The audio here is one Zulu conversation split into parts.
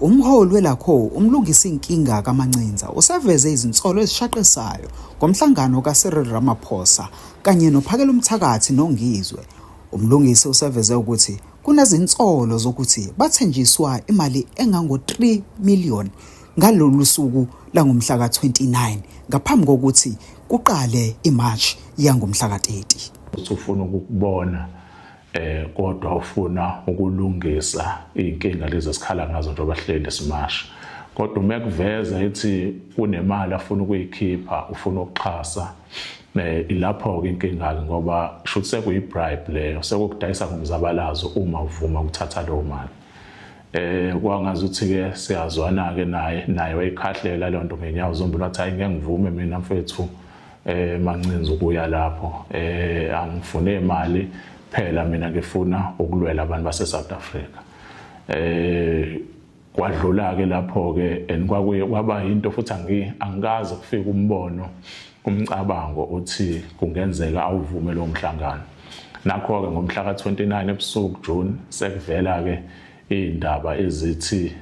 Umholi welakho umlungisi inkinga kaMancinza useveze izinsolo ezishaqesayo ngomhlangano kaCyril Ramaphosa kanye noPhakela Umthakathi noNgizwe. Umlungisi useveze ukuthi kunezinsolo zokuthi bathenjiswa imali engango-3 million ngalolu suku langomhla ka-29 ngaphambi kokuthi kuqale iMarch yangomhla ka-30. Ufuna ukubona kodwa ufuna ukulungisa inkinga lezi esikhala ngazo njengoba hleli simasha. Kodwa uma kuveza ethi kunemali afuna ukuyikhipha, ufuna ukuxhasa, ilapho ke inkinga ngoba should sekuyi-bribe leyo, sekukudayisa ngomzabalazo uma uvuma ukuthatha leyo mali. Kwangazuthi-ke siyazwana-ke naye wayikhahlela leyo nto ngenyawo zombili wathi hayi ngeke ngivume mina mfethu Mancinza ukuya lapho, angifune imali phela mina ngifuna ukulwela abantu base-South Africa. Kwadlula-ke lapho-ke and kwaba yinto futhi angikaze kufika umcabango uthi kungenzeka awuvume lowo mhlangano. Nakho-ke ngomhla ka-29 ebusuku June sekuvela-ke iy'ndaba ezithi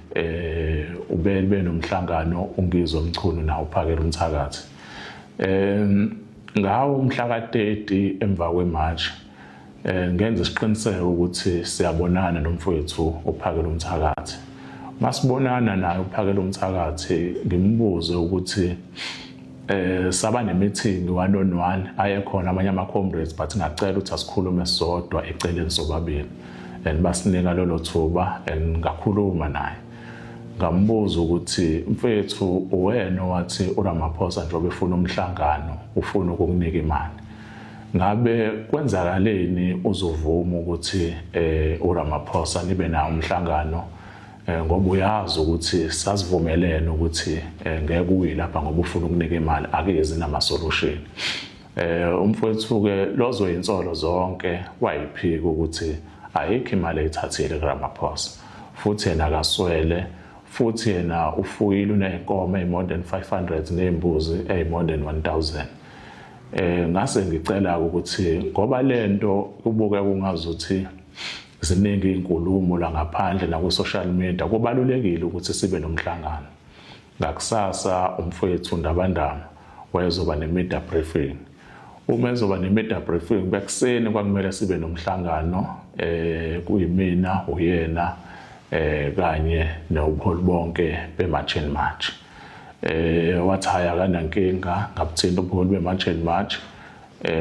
benomhlangano uNgizwe Mchunu nawo uPhakela Umthakathi. Ngawo umhla ka-30 emva kweMarch ngenza isiqiniseko ukuthi siyabonana nomfowethu uPhakela Umthakathi. Masibonana naye uPhakela Umthakathi ngimbuze ukuthi saba ne-meeting 1-on-1 ayekhona amanye ama-comrades but ngacela ukuthi asikhulume sodwa eceleni sobabili and basinika lolo thuba and ngakhuluma naye. Ngambuza ukuthi mfethu uwena wathi uRamaphosa njengoba efuna umhlangano ufuna ukukunika imali. Ngabe kwenzakaleni uzovuma ukuthi uRamaphosa nibe nawo umhlangano ngoba uyazi ukuthi sasivumelene ukuthi ngeke uyilapha ngoba ufuna ukunika imali akezi nama-solution. Umfowethu-ke lozo insolo zonke wayiphika ukuthi ayikho imali eyithathile kuRamaphosa futhi yena akaswele futhi yena ufuyile uney'nkomo more than 500 ney'mbuzi more than 1000. Ngase ngicela ukuthi ngoba lento kubuke kungazuthi ziningi iy'nkulumo la ngaphandle naku-social media, kubalulekile ukuthi sibe nomhlangano. Ngakusasa umfowethu Ndabandama wayezoba ne-media briefing. Uma ezoba ne-media briefing bekuseni kwakumele sibe nomhlangano kuyimina uyena kanye nobuholi bonke be-March and March. Wathi hhayi akanankinga ngabuthinta ubuholi be-March and March,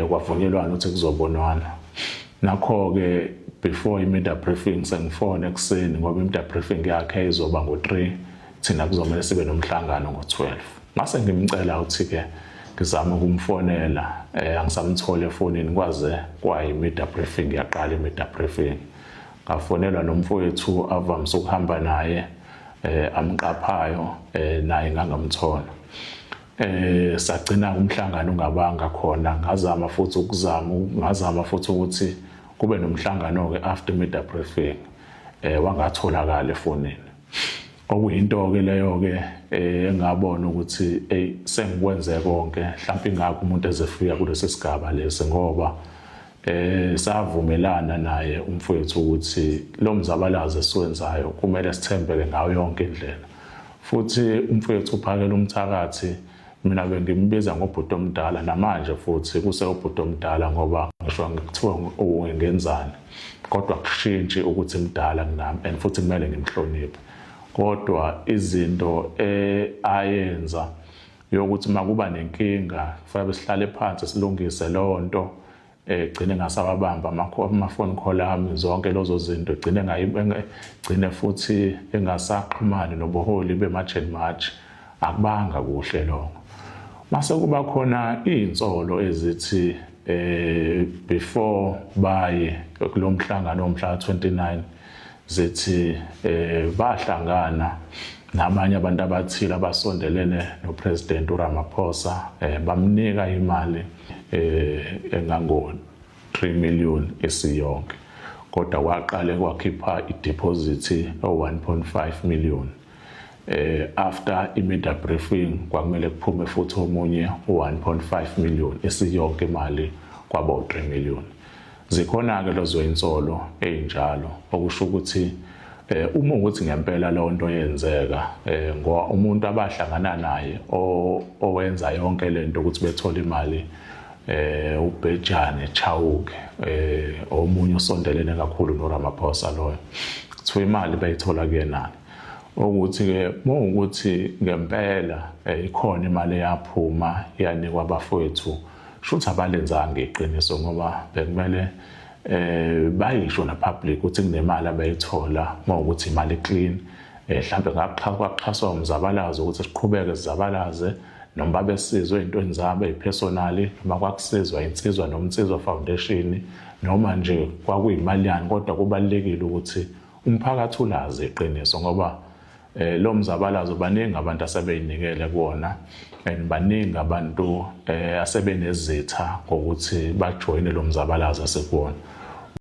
kwavunyelwana ukuthi kuzobonwana. Nakho-ke before i-media briefing sengifona ekuseni ngoba i-media briefing yakhe izoba ngo-3, thina kuzomele sibe nomhlangano ngo-12. Ngase ngimcela ukuthi-ke ngizama ukumfonela, angisamthole efonini kwaze kwayi-media briefing, yaqala i-media briefing. Ngafonelwa nomfowethu avamise ukuhamba naye amqaphayo naye ngangamthola. Sagcina umhlangano ungabanga khona, ngazama futhi ukuthi kube nomhlangano-ke after media briefing wangatholakala efonini. Okuyinto-ke leyo-ke engabona ukuthi sengikwenze konke, mhlawumbe ingakho umuntu ezefika kulesi sigaba lesi ngoba savumelana naye umfowethu ukuthi lo mzabalazo esiwenzayo kumele sithembeke ngayo yonke indlela. Futhi umfowethu uPhakela Umthakathi mina bengimbiza ngobhuti omdala namanje futhi kusewubhuti omdala ngoba ngisho ngikuthiwa ungenzani kodwa akushintshi ukuthi mdala kunami and futhi kumele ngimhloniphe. Kodwa izinto ayenza yokuthi makuba nenkinga kufanele sihlale phansi silungise leyo nto, gcine ngasababamba ama-phone call ami, zonke lezo zinto gcine futhi engasaxhumani nobuholi be-March and March, akubanga kuhle lokho. Mase kuba khona iy'nsolo ezithi before baye kulo mhlangano womhla 29 zithi bahlangana nabanye abantu abathile abasondelene noPresident uRamaphosa, bamnika imali engango-3 million esiyonke, kodwa waqale kwakhipha i-deposit o-1.5 million. After i-media briefing kwakumele kuphume futhi omunye u-1.5 million esiyonke imali kwaba u-3 million. Zikhona-ke lezo insolo ey'njalo okusho ukuthi Uma ukuthi ngempela leyo nto yenzeka ngoba umuntu abahlangana naye owenza yonke lento ukuthi bethola imali uBhejane Chauke omunye usondelene kakhulu noRamaphosa loyo kuthiwa imali bayithola kuyena ukuthi-ke mawukuthi ngempela ikhona imali eyaphuma yanikwa abafowethu shuthi abalenzanga iqiniso ngoba bekumele bayisho na public ukuthi kunemali abayithola mawukuthi imali clean mhlambe ngaxhaswa umzabalazo ukuthi siqhubeke sizabalaze noma babesizwe ezintweni zabo ezipersonally noma kwakusizwa insizwa nomnsizwa foundation noma nje kwakuyimali yani kodwa kubalekile ukuthi umphakathi ulazi iqiniso ngoba lo mzabalazo baningi abantu asebeyinikele kuona and baningi abantu asebenezitha ngokuthi bajoyine lo mzabalazo asekuwona.